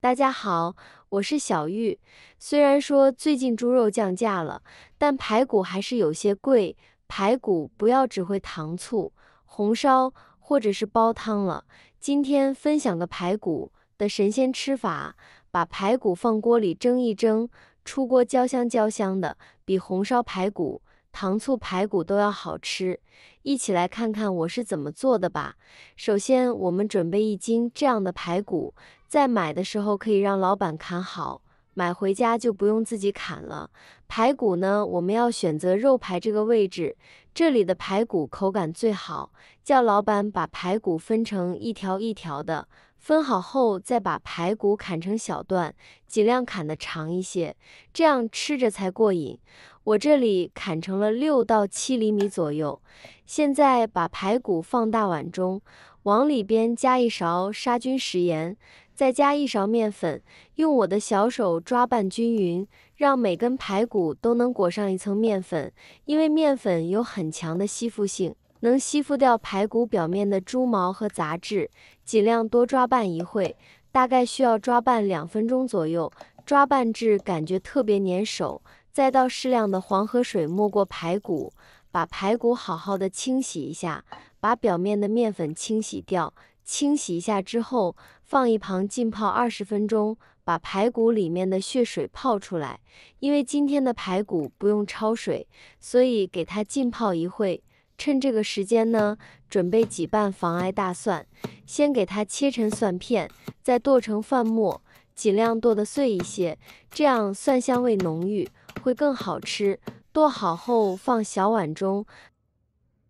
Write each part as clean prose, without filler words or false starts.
大家好，我是小玉。虽然说最近猪肉降价了，但排骨还是有些贵。排骨不要只会糖醋、红烧或者是煲汤了。今天分享个排骨的神仙吃法，把排骨放锅里蒸一蒸，出锅焦香焦香的，比红烧排骨、糖醋排骨都要好吃。一起来看看我是怎么做的吧。首先，我们准备1斤这样的排骨。在买的时候可以让老板砍好，买回家就不用自己砍了。排骨呢，我们要选择肉排这个位置，这里的排骨口感最好。叫老板把排骨分成一条一条的，分好后再把排骨砍成小段，尽量砍得长一些，这样吃着才过瘾。我这里砍成了6到7厘米左右。现在把排骨放大碗中，往里边加1勺杀菌食盐，再加1勺面粉，用我的小手抓拌均匀，让每根排骨都能裹上一层面粉，因为面粉有很强的吸附性，能吸附掉排骨表面的猪毛和杂质。尽量多抓拌一会，大概需要抓拌2分钟左右，抓拌至感觉特别粘手，再倒适量的黄河水没过排骨，把排骨好好的清洗一下，把表面的面粉清洗掉。清洗一下之后，放一旁浸泡20分钟，把排骨里面的血水泡出来。因为今天的排骨不用焯水，所以给它浸泡一会。趁这个时间呢，准备几瓣防癌大蒜，先给它切成蒜片，再剁成蒜末，尽量剁得碎一些，这样蒜香味浓郁，会更好吃。剁好后放小碗中，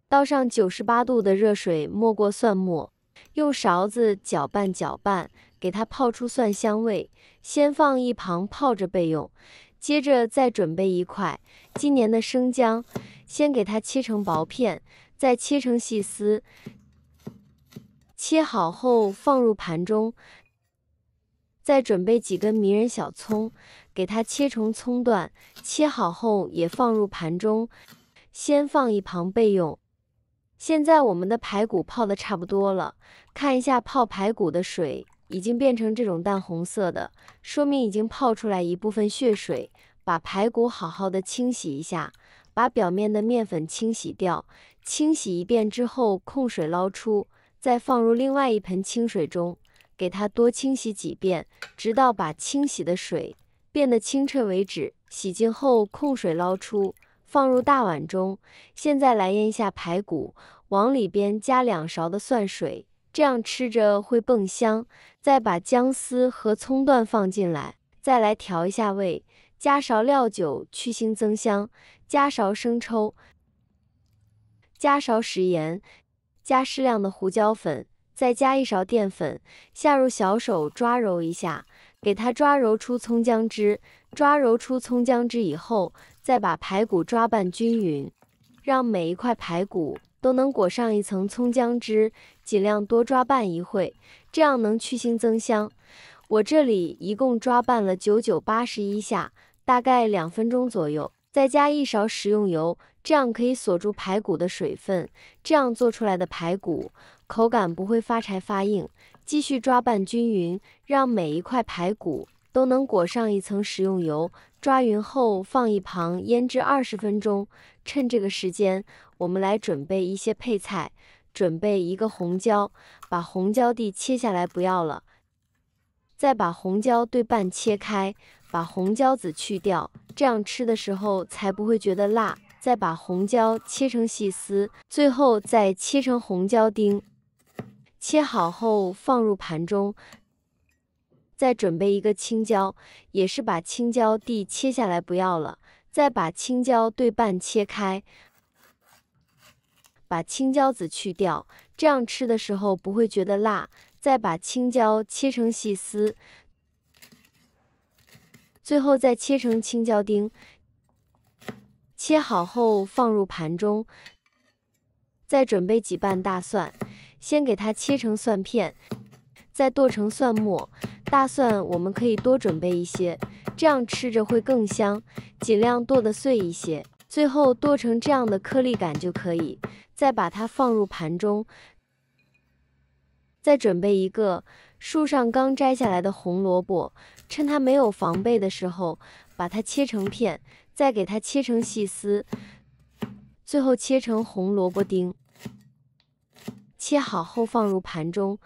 倒上98度的热水没过蒜末，用勺子搅拌搅拌，给它泡出蒜香味，先放一旁泡着备用。接着再准备1块今年的生姜，先给它切成薄片，再切成细丝。切好后放入盘中，再准备几根迷人小葱，给它切成葱段，切好后也放入盘中，先放一旁备用。现在我们的排骨泡的差不多了，看一下泡排骨的水已经变成这种淡红色的，说明已经泡出来一部分血水。把排骨好好的清洗一下，把表面的面粉清洗掉。清洗一遍之后控水捞出，再放入另外一盆清水中，给它多清洗几遍，直到把清洗的水变得清澈为止。洗净后控水捞出，放入大碗中。现在来腌一下排骨，往里边加2勺的蒜水，这样吃着会更香。再把姜丝和葱段放进来，再来调一下味，加勺料酒去腥增香，加勺生抽，加勺食盐，加适量的胡椒粉，再加1勺淀粉，下入小手抓揉一下，给它抓揉出葱姜汁。抓揉出葱姜汁以后，再把排骨抓拌均匀，让每一块排骨都能裹上一层葱姜汁，尽量多抓拌一会，这样能去腥增香。我这里一共抓拌了9981下，大概2分钟左右，再加1勺食用油，这样可以锁住排骨的水分，这样做出来的排骨口感不会发柴发硬。继续抓拌均匀，让每一块排骨都能裹上一层食用油，抓匀后放一旁腌制20分钟。趁这个时间，我们来准备一些配菜。准备1个红椒，把红椒蒂切下来不要了，再把红椒对半切开，把红椒籽去掉，这样吃的时候才不会觉得辣。再把红椒切成细丝，最后再切成红椒丁。切好后放入盘中。再准备1个青椒，也是把青椒蒂切下来不要了，再把青椒对半切开，把青椒籽去掉，这样吃的时候不会觉得辣。再把青椒切成细丝，最后再切成青椒丁。切好后放入盘中。再准备几瓣大蒜，先给它切成蒜片，再剁成蒜末。大蒜我们可以多准备一些，这样吃着会更香，尽量剁得碎一些，最后剁成这样的颗粒感就可以。再把它放入盘中。再准备1个树上刚摘下来的红萝卜，趁它没有防备的时候，把它切成片，再给它切成细丝，最后切成红萝卜丁。切好后放入盘中。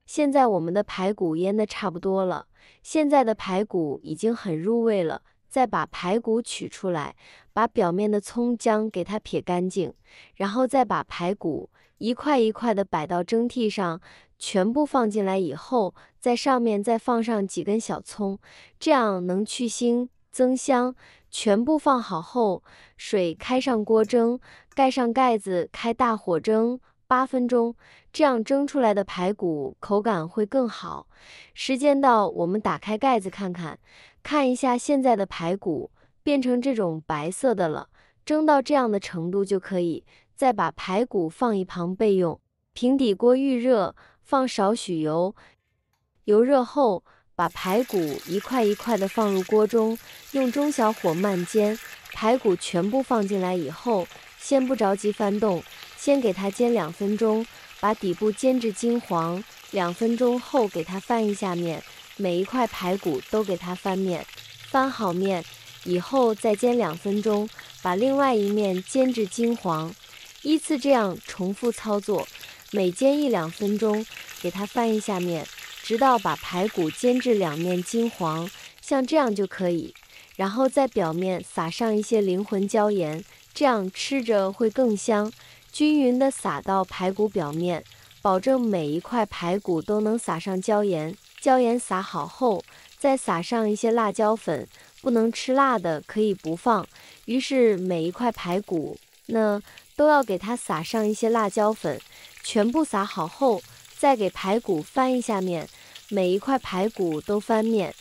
现在我们的排骨腌得差不多了，现在的排骨已经很入味了。再把排骨取出来，把表面的葱姜给它撇干净，然后再把排骨一块一块的摆到蒸屉上，全部放进来以后，在上面再放上几根小葱，这样能去腥增香。全部放好后，水开上锅蒸，盖上盖子，开大火蒸8分钟，这样蒸出来的排骨口感会更好。时间到，我们打开盖子看看。看一下现在的排骨变成这种白色的了，蒸到这样的程度就可以。再把排骨放一旁备用。平底锅预热，放少许油，油热后把排骨一块一块的放入锅中，用中小火慢煎。排骨全部放进来以后，先不着急翻动，先给它煎2分钟，把底部煎至金黄。2分钟后给它翻一下面。每一块排骨都给它翻面，翻好面以后再煎2分钟，把另外一面煎至金黄，依次这样重复操作，每煎1-2分钟，给它翻一下面，直到把排骨煎至两面金黄，像这样就可以。然后在表面撒上一些灵魂椒盐，这样吃着会更香。均匀的撒到排骨表面，保证每一块排骨都能撒上椒盐。椒盐撒好后，再撒上一些辣椒粉，不能吃辣的可以不放。于是每一块排骨呢，都要给它撒上一些辣椒粉。全部撒好后，再给排骨翻一下面，每一块排骨都翻面。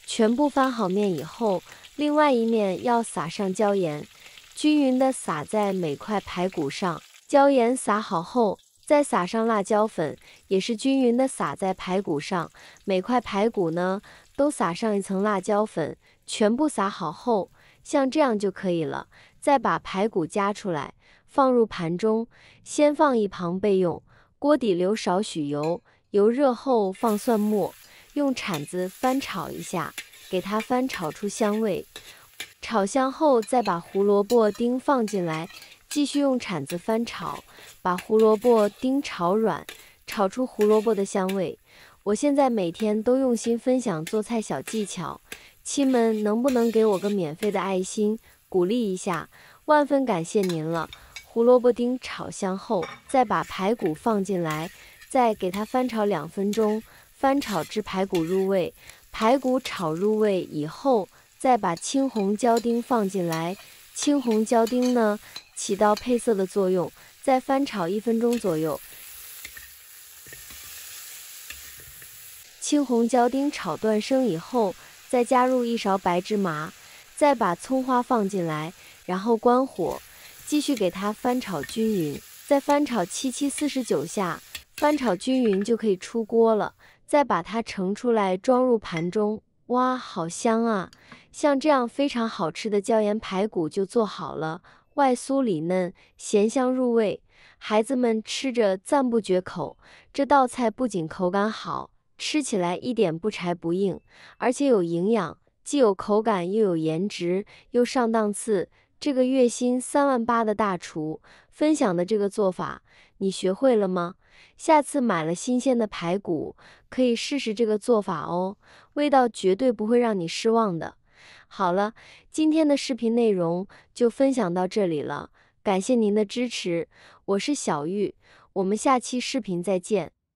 全部翻好面以后，另外一面要撒上椒盐，均匀的撒在每块排骨上。椒盐撒好后，再撒上辣椒粉，也是均匀的撒在排骨上。每块排骨呢，都撒上一层辣椒粉，全部撒好后，像这样就可以了。再把排骨夹出来，放入盘中，先放一旁备用。锅底留少许油，油热后放蒜末，用铲子翻炒一下，给它翻炒出香味。炒香后，再把胡萝卜丁放进来。继续用铲子翻炒，把胡萝卜丁炒软，炒出胡萝卜的香味。我现在每天都用心分享做菜小技巧，亲们能不能给我个免费的爱心，鼓励一下？万分感谢您了。胡萝卜丁炒香后，再把排骨放进来，再给它翻炒2分钟，翻炒至排骨入味。排骨炒入味以后，再把青红椒丁放进来。青红椒丁呢，起到配色的作用，再翻炒1分钟左右。青红椒丁炒断生以后，再加入1勺白芝麻，再把葱花放进来，然后关火，继续给它翻炒均匀，再翻炒749下，翻炒均匀就可以出锅了。再把它盛出来装入盘中。哇，好香啊！像这样非常好吃的椒盐排骨就做好了，外酥里嫩，咸香入味，孩子们吃着赞不绝口。这道菜不仅口感好，吃起来一点不柴不硬，而且有营养，既有口感又有颜值，又上档次。这个月薪38000的大厨分享的这个做法，你学会了吗？下次买了新鲜的排骨，可以试试这个做法哦，味道绝对不会让你失望的。好了，今天的视频内容就分享到这里了，感谢您的支持，我是小玉，我们下期视频再见。